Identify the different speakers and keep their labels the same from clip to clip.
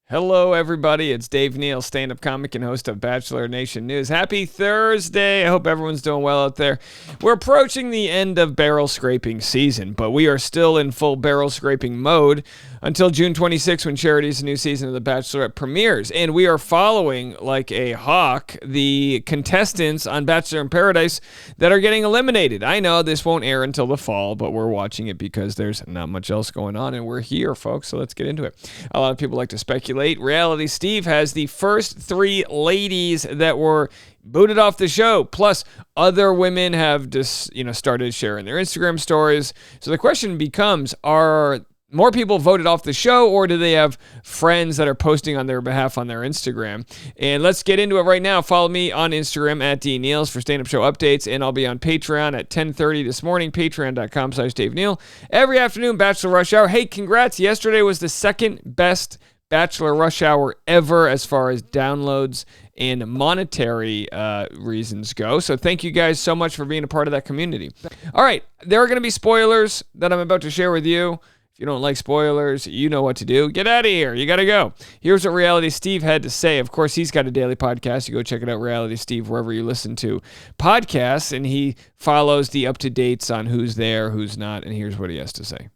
Speaker 1: Hello, everybody. It's Dave Neal, stand-up comic and host of Bachelor Nation News. Happy Thursday. I hope everyone's doing well out there. We're approaching the end of barrel scraping season, but we are still in full barrel scraping mode until June 26th when Charity's new season of The Bachelorette premieres. And we are following, like a hawk, the contestants on Bachelor in Paradise that are getting eliminated. I know this won't air until the fall, but we're watching it because there's not much else going on, and we're here, folks, so let's get into it. A lot of people like to speculate. Reality Steve has the first three ladies that were booted off the show, plus other women have just started sharing their Instagram stories. So the question becomes, are more people voted off the show, or do they have friends that are posting on their behalf on their Instagram? And let's get into it right now. Follow me on Instagram at DNeals for stand-up show updates, and I'll be on Patreon at 10:30 this morning, patreon.com/Dave Neal. Every afternoon, Bachelor Rush Hour. Hey, congrats. Yesterday was the second best Bachelor Rush Hour ever as far as downloads and monetary reasons go. So thank you guys so much for being a part of that community. All right, there are going to be spoilers that I'm about to share with you. If you don't like spoilers, you know what to do. Get out of here. You got to go. Here's what Reality Steve had to say. Of course, he's got a daily podcast. You go check it out, Reality Steve, wherever you listen to podcasts, and he follows the up-to-dates on who's there, who's not, and here's what he has to say.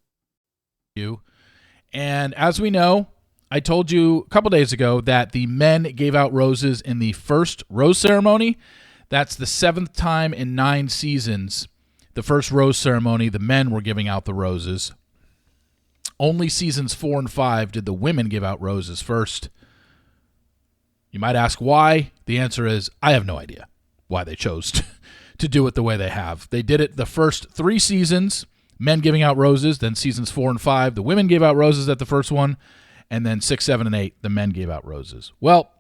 Speaker 2: And as we know, I told you a couple days ago that the men gave out roses in the first rose ceremony. That's the 7th time in 9 seasons. The first rose ceremony, the men were giving out the roses. Only seasons 4 and 5 did the women give out roses first. You might ask why. The answer is, I have no idea why they chose to do it the way they have. They did it the first 3 seasons, men giving out roses. Then seasons 4 and 5, the women gave out roses at the first one. And then 6, 7, and 8, the men gave out roses. Well,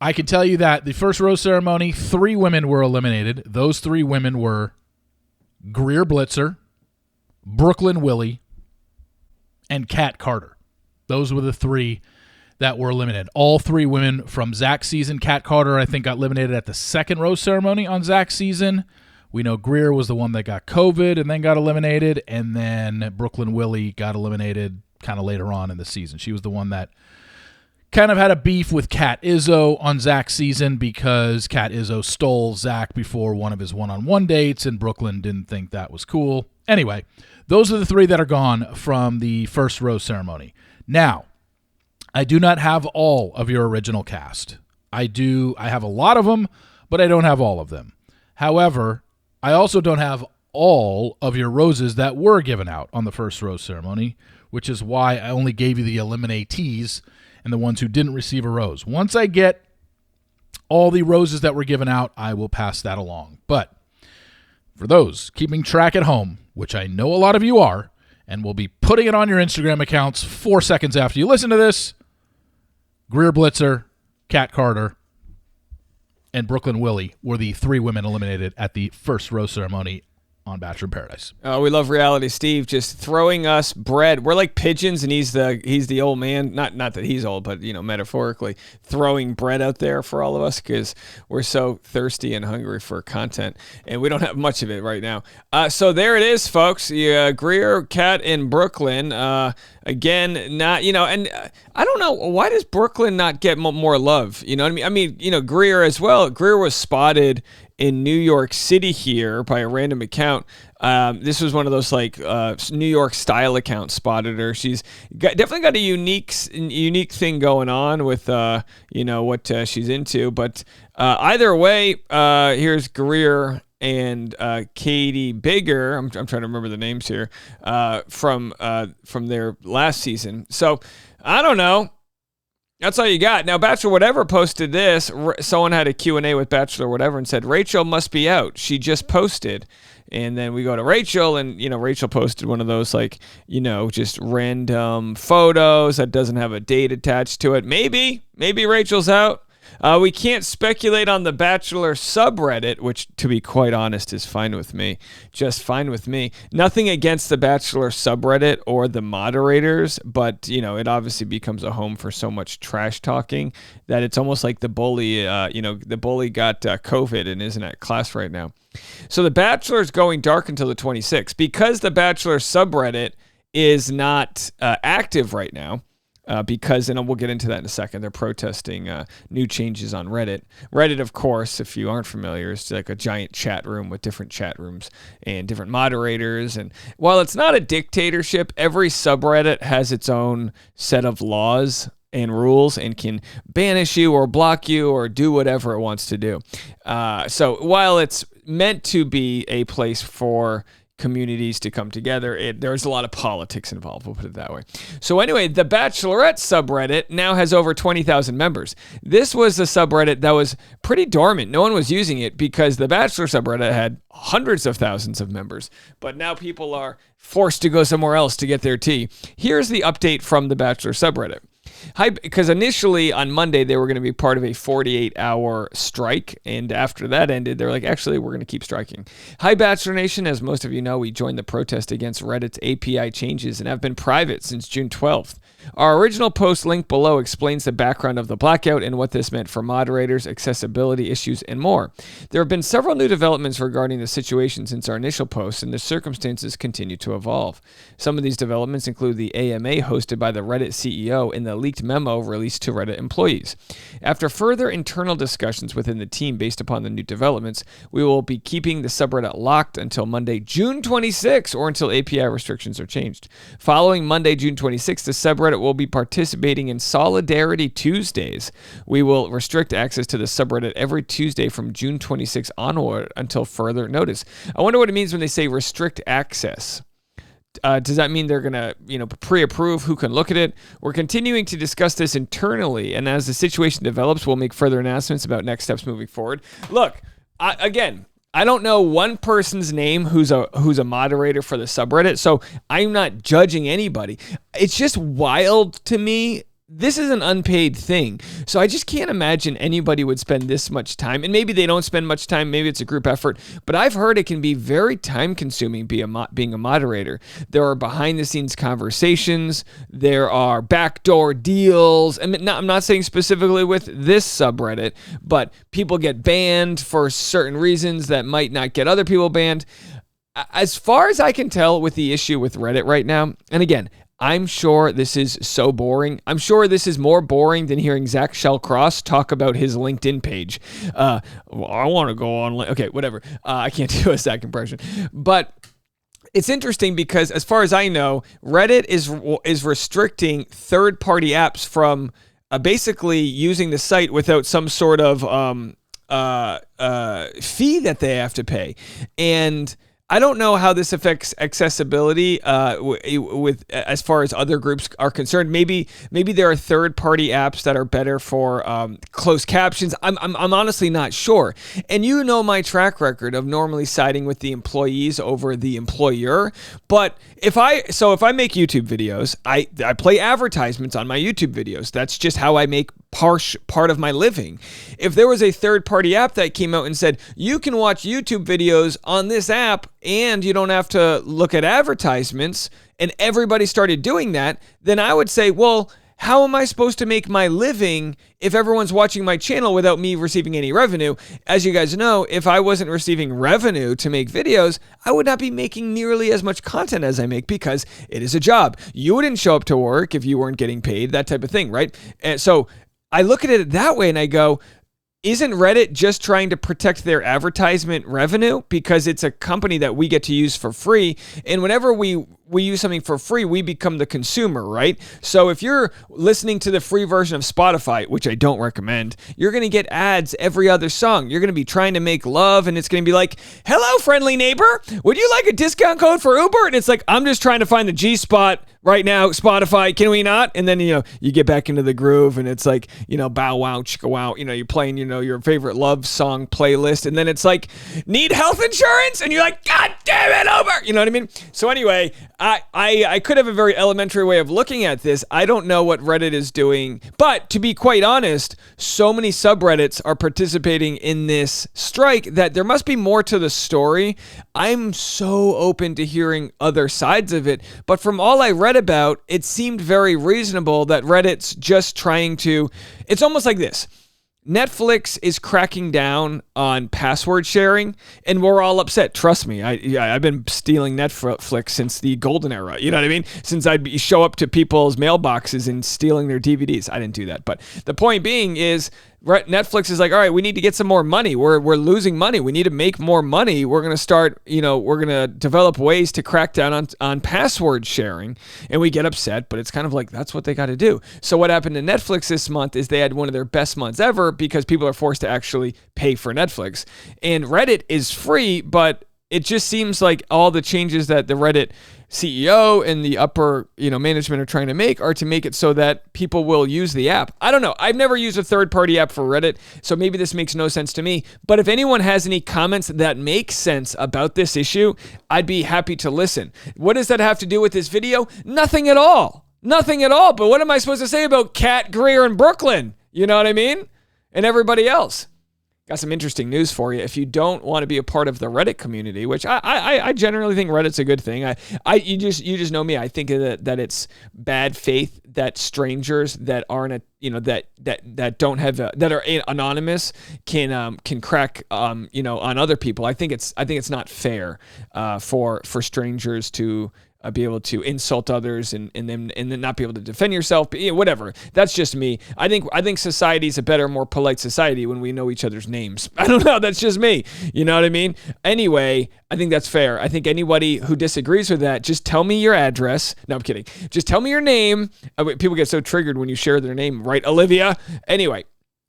Speaker 2: I can tell you that the first rose ceremony, 3 women were eliminated. Those 3 women were Greer Blitzer, Brooklyn Willie, and Kat Carter. Those were the 3 that were eliminated. All 3 women from Zach's season. Kat Carter, I think, got eliminated at the second rose ceremony on Zach's season. We know Greer was the one that got COVID and then got eliminated, and then Brooklyn Willie got eliminated kind of later on in the season. She was the one that kind of had a beef with Kat Izzo on Zach's season because Kat Izzo stole Zach before one of his one-on-one dates, and Brooklyn didn't think that was cool. Anyway, those are the 3 that are gone from the first rose ceremony. Now, I do not have all of your original cast. I have a lot of them, but I don't have all of them. However, I also don't have all of your roses that were given out on the first rose ceremony, which is why I only gave you the eliminatees and the ones who didn't receive a rose. Once I get all the roses that were given out, I will pass that along. But for those keeping track at home, which I know a lot of you are, and will be putting it on your Instagram accounts 4 seconds after you listen to this, Greer Blitzer, Kat Carter, and Brooklyn Willie were the 3 women eliminated at the first rose ceremony on Bachelor in Paradise.
Speaker 1: We love Reality Steve just throwing us bread. We're like pigeons, and he's the old man. Not that he's old, but metaphorically throwing bread out there for all of us because we're so thirsty and hungry for content, and we don't have much of it right now. So there it is, folks. Greer, Kat, and Brooklyn. Again, not and I don't know, why does Brooklyn not get more love? You know what I mean? Greer as well. Greer was spotted in New York City here by a random account. This was one of those New York style accounts spotted her. She's definitely got a unique thing going on with what she's into. But either way, here's Greer and Katie Bigger. I'm trying to remember the names here from their last season. So I don't know. That's all you got. Now, Bachelor Whatever posted this. Someone had a Q&A with Bachelor Whatever and said, Rachel must be out. She just posted. And then we go to Rachel, and, Rachel posted one of those, just random photos that doesn't have a date attached to it. Maybe Rachel's out. We can't speculate on the Bachelor subreddit, which, to be quite honest, is fine with me. Just fine with me. Nothing against the Bachelor subreddit or the moderators, but, it obviously becomes a home for so much trash talking that it's almost like the bully, the bully got COVID and isn't at class right now. So the Bachelor is going dark until the 26th. Because the Bachelor subreddit is not active right now. Because, and we'll get into that in a second, they're protesting new changes on Reddit. Reddit, of course, if you aren't familiar, is like a giant chat room with different chat rooms and different moderators. And while it's not a dictatorship, every subreddit has its own set of laws and rules and can banish you or block you or do whatever it wants to do. So while it's meant to be a place for communities to come together, there's a lot of politics involved, we'll put it that way. So anyway, the Bachelorette subreddit now has over 20,000 members. This was a subreddit that was pretty dormant. No one was using it because the Bachelor subreddit had hundreds of thousands of members, but now people are forced to go somewhere else to get their tea. Here's the update from the Bachelor subreddit. Hi, because initially on Monday they were going to be part of a 48-hour strike, and after that ended, they're like, actually, we're going to keep striking. Hi, Bachelor Nation. As most of you know, we joined the protest against Reddit's API changes and have been private since June 12th. Our original post link below explains the background of the blackout and what this meant for moderators, accessibility issues, and more. There have been several new developments regarding the situation since our initial post, and the circumstances continue to evolve. Some of these developments include the AMA hosted by the Reddit CEO and the leaked memo released to Reddit employees. After further internal discussions within the team based upon the new developments, we will be keeping the subreddit locked until Monday, June 26, or until API restrictions are changed. Following Monday, June 26, the subreddit will be participating in Solidarity Tuesdays. We will restrict access to the subreddit every Tuesday from June 26 onward until further notice. I wonder what it means when they say restrict access. Does that mean they're going to, pre-approve who can look at it? We're continuing to discuss this internally, and as the situation develops, we'll make further announcements about next steps moving forward. Look, I don't know one person's name who's a moderator for the subreddit, so I'm not judging anybody. It's just wild to me. This is an unpaid thing, so I just can't imagine anybody would spend this much time. And maybe they don't spend much time. Maybe it's a group effort. But I've heard it can be very time-consuming being a moderator. There are behind-the-scenes conversations. There are backdoor deals. I'm not saying specifically with this subreddit, but people get banned for certain reasons that might not get other people banned. As far as I can tell with the issue with Reddit right now, and again, I'm sure this is so boring. I'm sure this is more boring than hearing Zach Shellcross talk about his LinkedIn page. I want to go on. Okay, whatever. I can't do a Zach impression. But it's interesting because as far as I know, Reddit is restricting third-party apps from basically using the site without some sort of fee that they have to pay. And I don't know how this affects accessibility with as far as other groups are concerned. Maybe there are third-party apps that are better for closed captions. I'm honestly not sure. And you know my track record of normally siding with the employees over the employer. But if I make YouTube videos, I play advertisements on my YouTube videos. That's just how I make part of my living. If there was a third-party app that came out and said, you can watch YouTube videos on this app and you don't have to look at advertisements, and everybody started doing that, then I would say, well, how am I supposed to make my living if everyone's watching my channel without me receiving any revenue? As you guys know, if I wasn't receiving revenue to make videos, I would not be making nearly as much content as I make because it is a job. You wouldn't show up to work if you weren't getting paid, that type of thing, right? And so I look at it that way and I go, isn't Reddit just trying to protect their advertisement revenue because it's a company that we get to use for free? And whenever we use something for free, we become the consumer, right? So if you're listening to the free version of Spotify, which I don't recommend, you're going to get ads every other song. You're going to be trying to make love, and it's going to be like, hello, friendly neighbor. Would you like a discount code for Uber? And it's like, I'm just trying to find the G spot right now, Spotify, can we not? And then, you get back into the groove, and it's like, bow wow, chicka wow, you're playing, your favorite love song playlist, and then it's like, need health insurance? And you're like, God damn it, Uber! You know what I mean? So anyway, I could have a very elementary way of looking at this. I don't know what Reddit is doing, but to be quite honest, so many subreddits are participating in this strike that there must be more to the story. I'm so open to hearing other sides of it, but from all I read about, it seemed very reasonable that Reddit's just trying to, it's almost like this. Netflix is cracking down on password sharing, and we're all upset. Trust me, I've been stealing Netflix since the golden era. You know what I mean? Since I'd show up to people's mailboxes and stealing their DVDs. I didn't do that, but the point being is, Netflix is like, all right, we need to get some more money. We're losing money. We need to make more money. We're going to start, we're going to develop ways to crack down on password sharing. And we get upset, but it's kind of like, that's what they got to do. So what happened to Netflix this month is they had one of their best months ever because people are forced to actually pay for Netflix. And Reddit is free, but it just seems like all the changes that the Reddit CEO and the upper, management are trying to make are to make it so that people will use the app. I don't know. I've never used a third-party app for Reddit, so maybe this makes no sense to me. But if anyone has any comments that make sense about this issue, I'd be happy to listen. What does that have to do with this video? Nothing at all. Nothing at all. But what am I supposed to say about Kat, Greer, and Brooklyn? You know what I mean? And everybody else. Got some interesting news for you. If you don't want to be a part of the Reddit community, which I generally think Reddit's a good thing. You just know me. I think that it's bad faith that strangers that aren't that don't have that are anonymous can crack on other people. I think it's not fair for strangers to be able to insult others and then not be able to defend yourself. But whatever. That's just me. I think society's a better, more polite society when we know each other's names. I don't know. That's just me. You know what I mean? Anyway, I think that's fair. I think anybody who disagrees with that, just tell me your address. No, I'm kidding. Just tell me your name. People get so triggered when you share their name, right, Olivia? Anyway,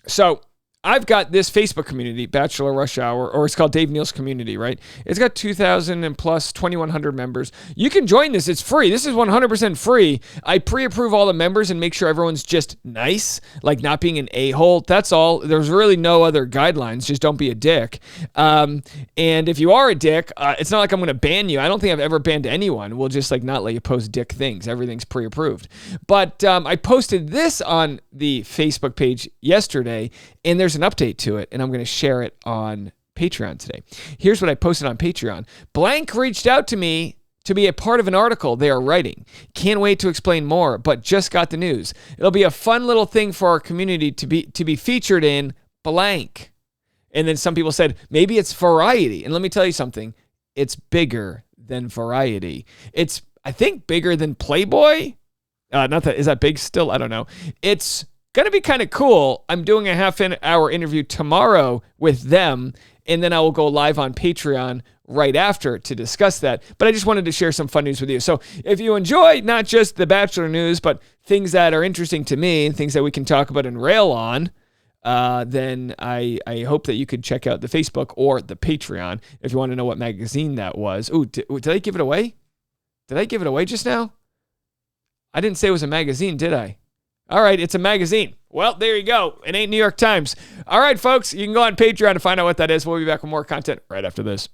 Speaker 1: so I've got this Facebook community, Bachelor Rush Hour, or it's called Dave Neal's Community, right? It's got 2,000 and plus 2,100 members. You can join this. It's free. This is 100% free. I pre-approve all the members and make sure everyone's just nice, like not being an a-hole. That's all. There's really no other guidelines. Just don't be a dick. And if you are a dick, it's not like I'm going to ban you. I don't think I've ever banned anyone. We'll just not let you post dick things. Everything's pre-approved. But I posted this on the Facebook page yesterday, and there's an update to it, and I'm going to share it on Patreon today. Here's what I posted on Patreon. Blank reached out to me to be a part of an article they are writing. Can't wait to explain more, but just got the news. It'll be a fun little thing for our community to be featured in blank. And then some people said, maybe it's Variety. And let me tell you something. It's bigger than Variety. It's, I think, bigger than Playboy. Is that big still? I don't know. It's going to be kind of cool. I'm doing a half-hour interview tomorrow with them, and then I will go live on Patreon right after to discuss that. But I just wanted to share some fun news with you. So if you enjoy not just the Bachelor news, but things that are interesting to me, things that we can talk about and rail on, then I hope that you could check out the Facebook or the Patreon if you want to know what magazine that was. Ooh, did I give it away? Did I give it away just now? I didn't say it was a magazine, did I? All right, it's a magazine. Well, there you go. It ain't New York Times. All right, folks, you can go on Patreon to find out what that is. We'll be back with more content right after this.